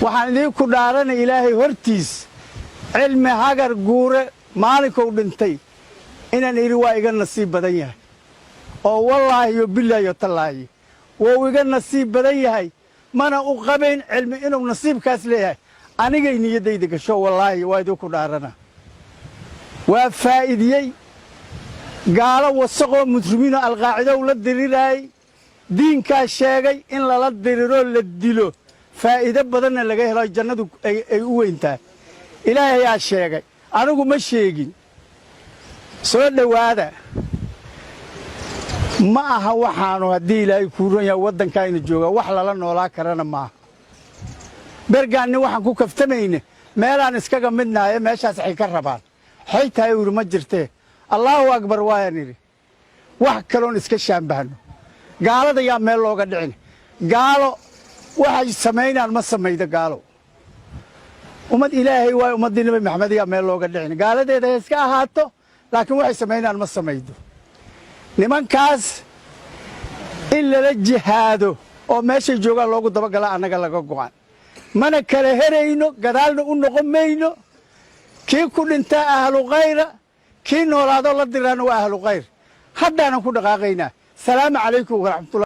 waxaan idinku dhaaranay ilaahay hortiis cilmi hagar guure maalinkou dhintay inaan idhi waa iga nasiib badan yahay oo wallaahi iyo bilaahi iyo tallaahi wuu iga nasiib badan yahay mana u qabayn cilmi inuu nasiibkaas leeyahay anigay niyaddayda gasho wallaahi waa idinku dhaarana waa faa'iidiyey gaalo wasaqoo mujrimiinoo alqaacidow la diriraayey diinkaa sheegay in lala diriroo la dilo faa'iido badanna laga helo jannadu ay u weyntahay ilaahayaa sheegay anigu ma sheegin soo dhowaada ma aha waxaanu haddii ilaahay kuu ron yahay waddankaayna joogaa wax lala noolaa karana maaha bergaanni waxaan ku kaftamayne meelaan iskaga midnaaye meeshaas waxay ka rabaan waxay tahay u yidhi ma jirtee allaahu akbar waayaan idhi wax kaloon iska shaambahno gaalada yaa meel looga dhicin gaalo waxay samaynaan ma samaydo gaalo ummad ilaahay waay ummaddii nabi maxamed yaa meel looga dhicin gaaladeeda ha iska ahaato laakiin waxay samaynaan ma samaydo nimankaas in lala jihaado oo meeshay joogaan loogu dabagala annaga laga go'an mana kala herayno gadaalna u noqon mayno kii ku dhintaa ahlu khayra kii noolaadoo la diraana waa ahlu khayr haddaanan ku dhaqaaqaynaa salaamu calaykum waraxmatullahi